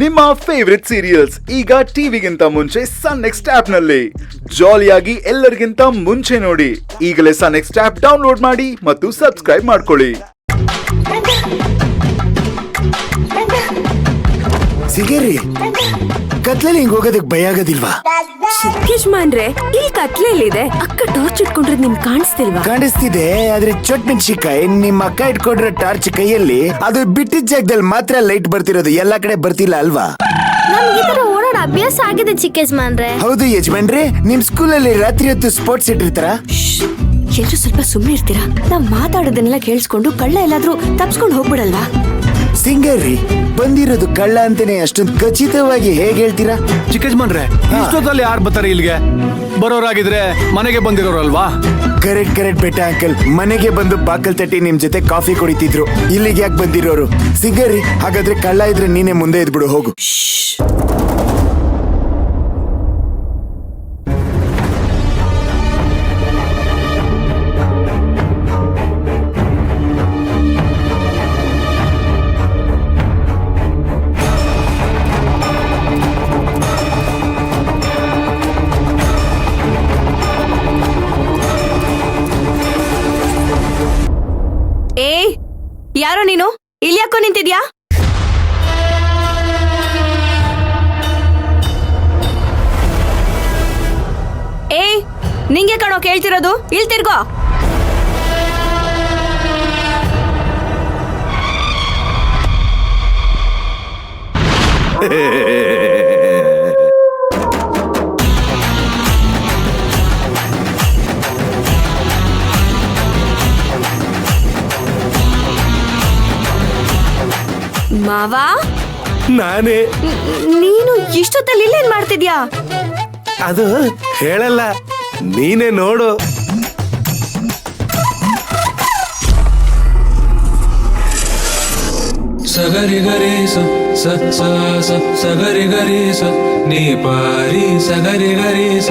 ನಿಮ್ಮ favourite serials ಈಗ ಟಿವಿಗಿಂತ ಮುಂಚೆ ಸನ್ ನೆಕ್ಸ್ಟ್ ಆಪ್ ನಲ್ಲಿ ಜಾಲಿಯಾಗಿ ಎಲ್ಲರಿಗಿಂತ ಮುಂಚೆ ನೋಡಿ. ಈಗಲೇ ಸನ್ ನೆಕ್ಸ್ಟ್ ಆಪ್ ಡೌನ್ಲೋಡ್ ಮಾಡಿ ಮತ್ತು ಸಬ್ಸ್ಕ್ರೈಬ್ ಮಾಡ್ಕೊಳ್ಳಿ. ಸಿಗೇರಿ ಕತ್ಲಲ್ಲಿ ಹಿಂಗ್ ಹೋಗೋದಕ್ಕೆ ಭಯ ಆಗೋದಿಲ್ವಾ? ಯಜಮಾನ್ರೆ, ಇಲ್ಲಿ ಕತ್ಲೆಯಲ್ಲಿದೆ. ಅಕ್ಕ ಟಾರ್ಚ್ ಇಟ್ಕೊಂಡ್ರೆ ನಿಮ್ ಕಾಣಿಸ್ತಿಲ್ವಾ? ಕಾಣಿಸ್ತಿದೆ, ಆದ್ರೆ ಚೊಟ್ ಮೆಣಸಿನ್ಕಾಯಿ ನಿಮ್ಮ ಅಕ್ಕ ಇಟ್ಕೊಂಡ್ರೆ ಟಾರ್ಚ್ ಕೈಯಲ್ಲಿ, ಅದು ಬಿಟ್ಟಿದ್ದ ಜಾಗದಲ್ಲಿ ಮಾತ್ರ ಲೈಟ್ ಬರ್ತಿರೋದು, ಎಲ್ಲಾ ಕಡೆ ಬರ್ತಿಲ್ಲ ಅಲ್ವಾ? ನಮ್ಗೆ ಈ ತರ ಓಡಾಡ ಅಭ್ಯಾಸ ಆಗಿದೆ ಚಿಕ್ಕ ಯಜಮಾನ್ರೆ. ಹೌದು ಯಜಮಾನ್ರೆ, ನಿಮ್ ಸ್ಕೂಲಲ್ಲಿ ರಾತ್ರಿ ಹೊತ್ತು ಸ್ಪೋರ್ಟ್ಸ್ ಇಟ್ಟಿರ್ತಾರ? ಎಲ್ರು ಸ್ವಲ್ಪ ಸುಮ್ಮನೆ ಇರ್ತೀರಾ? ನಾವ್ ಮಾತಾಡೋದನ್ನೆಲ್ಲ ಕೇಳಿಸ್ಕೊಂಡು ಕಳ್ಳ ಎಲ್ಲಾದ್ರೂ ತಪ್ಸ್ಕೊಂಡು ಹೋಗ್ಬಿಡಲ್ವಾ? ಸಿಂಗರಿ ಬಂದಿರೋದು ಕಳ್ಳ ಅಂತಾನೆ ಅಷ್ಟೊಂದು ಖಚಿತವಾಗಿ ಹೇಗೆ ಹೇಳ್ತೀರಾ? ಚಿಕ್ಕಜ್ಮನ್ರೆ, ಇಷ್ಟೊತ್ತಲ್ಲಿ ಯಾರು ಬರ್ತಾರೆ ಇಲ್ಲಿಗೆ? ಬರೋರಾಗಿದ್ರೆ ಮನೆಗೆ ಬಂದಿರೋರಲ್ವಾ? ಕರೆಕ್ಟ್ ಬೇಟ ಅಂಕಲ್, ಮನೆಗೆ ಬಂದು ಬಾಕಲ್ ತಟ್ಟಿ ನಿಮ್ ಜೊತೆ ಕಾಫಿ ಕುಡಿತಿದ್ರು. ಇಲ್ಲಿಗೆ ಯಾಕೆ ಬಂದಿರೋರು? ಸಿಂಗರಿ, ಹಾಗಾದ್ರೆ ಕಳ್ಳ ಇದ್ರೆ ನೀನೇ ಮುಂದೆ ಇದ್ಬಿಡು, ಹೋಗು. ಯಾರೋ ನೀನು? ಇಲ್ಲಿ ಯಾಕೋ ನಿಂತಿದ್ಯಾ? ನಿಂಗೆ ಕಣೋ ಕೇಳ್ತಿರೋದು, ಇಲ್ಲಿ ತಿರ್ಗೋ. ಮಾವಾ, ನಾನೇ. ನೀನು ಇಷ್ಟೊತ್ತಲ್ಲಿ ಇಲ್ಲೇನ್ ಮಾಡ್ತಿದ್ಯಾ? ಅದು ಹೇಳಲ್ಲ, ನೀನೇ ನೋಡು. ಸಗರಿ ಗರಿ ಸ ಸಗರಿ ಗರಿ ಸ ನೀ ಪಾರಿ ಸಗರಿ ಗರಿ ಸ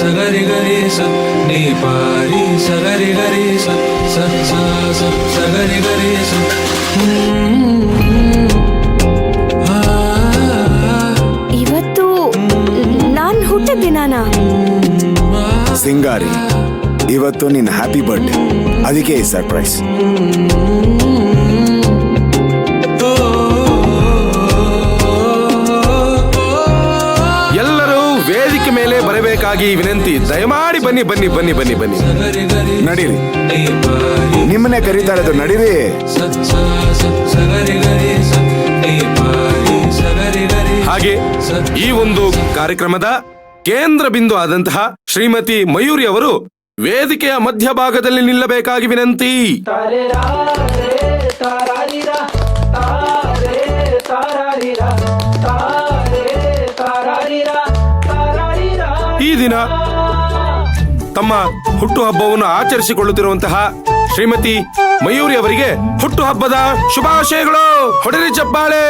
ಸಗರಿ ಗರಿ ಸ ನೀ ಪಾರಿ ಸಗರಿ ಗರಿ ಸ ಸಗರಿ ಗರಿ ಸ. ಇವತ್ತು ನಾನ್ ಹುಟ್ಟಿದ ದಿನಾನ? ಸಿಂಗಾರಿ, ಇವತ್ತು ನಿನ್ನ ಹ್ಯಾಪಿ ಬರ್ಡೇ, ಅದಕ್ಕೆ ಈ ಸರ್ಪ್ರೈಸ್. ಎಲ್ಲರೂ ವೇದಿಕೆ ಮೇಲೆ ಬರಬೇಕಾಗಿ ವಿನಂತಿ. ದಯಮಾಡಿ ಬನ್ನಿ ಬನ್ನಿ ಬನ್ನಿ ಬನ್ನಿ ಬನ್ನಿ. ನಡೀರಿ, ನಿಮ್ಮನ್ನೇ ಕರೀತಾ ಇರೋದು, ನಡೀರಿ. ಹಾಗೆ ಈ ಒಂದು ಕಾರ್ಯಕ್ರಮದ ಕೇಂದ್ರ ಬಿಂದು ಆದಂತಹ ಶ್ರೀಮತಿ ಮಯೂರಿ ಅವರು ವೇದಿಕೆಯ ಮಧ್ಯಭಾಗದಲ್ಲಿ ನಿಲ್ಲಬೇಕಾಗಿ ವಿನಂತಿ. ಈ ದಿನ ತಮ್ಮ ಹುಟ್ಟುಹಬ್ಬವನ್ನು ಆಚರಿಸಿಕೊಳ್ಳುತ್ತಿರುವಂತಹ ಶ್ರೀಮತಿ ಮಯೂರಿ ಅವರಿಗೆ ಹುಟ್ಟುಹಬ್ಬದ ಶುಭಾಶಯಗಳು. ಹೊಡೆರಿ ಚಪ್ಪಾಳೆ.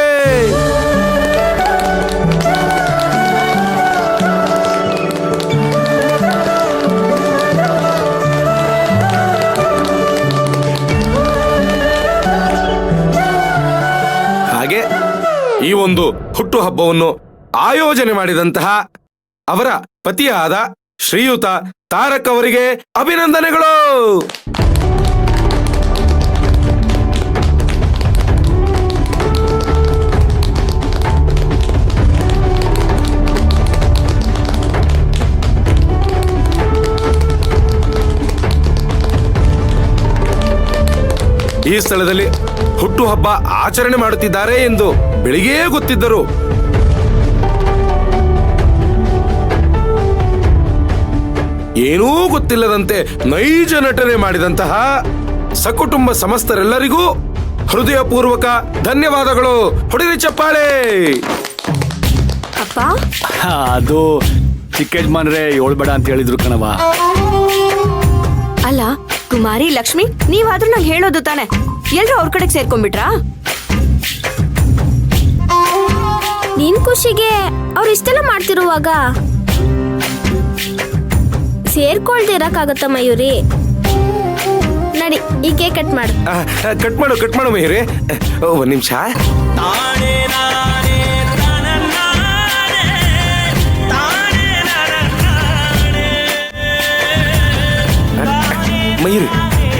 ಹಾಗೆ ಈ ಒಂದು ಹುಟ್ಟುಹಬ್ಬವನ್ನು ಆಯೋಜನೆ ಮಾಡಿದಂತಹ ಅವರ ಪತಿಯಾದ ಶ್ರೀಯುತ ತಾರಕ್ ಅವರಿಗೆ ಅಭಿನಂದನೆಗಳು. ಈ ಸ್ಥಳದಲ್ಲಿ ಹುಟ್ಟುಹಬ್ಬ ಆಚರಣೆ ಮಾಡುತ್ತಿದ್ದಾರೆ ಎಂದು ಬೆಳಿಗ್ಗೆ ಗೊತ್ತಿದ್ದರು. ಏನೂ ಗೊತ್ತಿಲ್ಲದಂತೆ ನೈಜ ನಟನೆ ಮಾಡಿದಂತಹ ಸಕುಟುಂಬ ಸಮಸ್ತರೆಲ್ಲರಿಗೂ ಹೃದಯಪೂರ್ವಕ ಧನ್ಯವಾದಗಳು. ಹೊಡೆರಿ ಚಪ್ಪಾಳೆ. ಅಪ್ಪ, ಅದು ಚಿಕ್ಕ ಯಜಮಾನ್ರೆ ಏಳ್ಬೇಡ ಅಂತ ಹೇಳಿದ್ರು ಕಣವ. ಅಲ್ಲ ಕುಮಾರಿ ಲಕ್ಷ್ಮಿ, ನೀವಾದ್ರೂ ನಂಗೆ ಹೇಳೋದು ತಾನೆ, ಎಲ್ರು ಅವ್ರ ಕಡೆಗೆ ಸೇರ್ಕೊಂಡ್ಬಿಟ್ರಾ? ನಿನ್ ಖುಷಿಗೆ ಅವ್ರು ಇಷ್ಟೆಲ್ಲ ಮಾಡ್ತಿರುವಾಗ ಸೇರ್ಕೊಳ್ದೆ ಇರಕ್ಕಾಗತ್ತ ಮಯೂರಿ? ನಡಿ, ಈ ಕೇಕ್ ಕಟ್ ಮಾಡು. ಕಟ್ ಮಾಡು ಮಹಿರೆ. ಒಂದ್ ನಿಮಿಷ.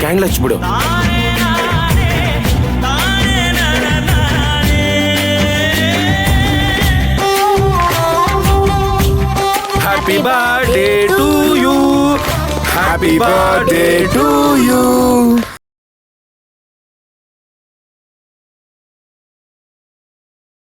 ಕ್ಯಾಂಡ್ಲ್ ಹಚ್ಬಿಡು. Happy birthday to you. Happy birthday to you.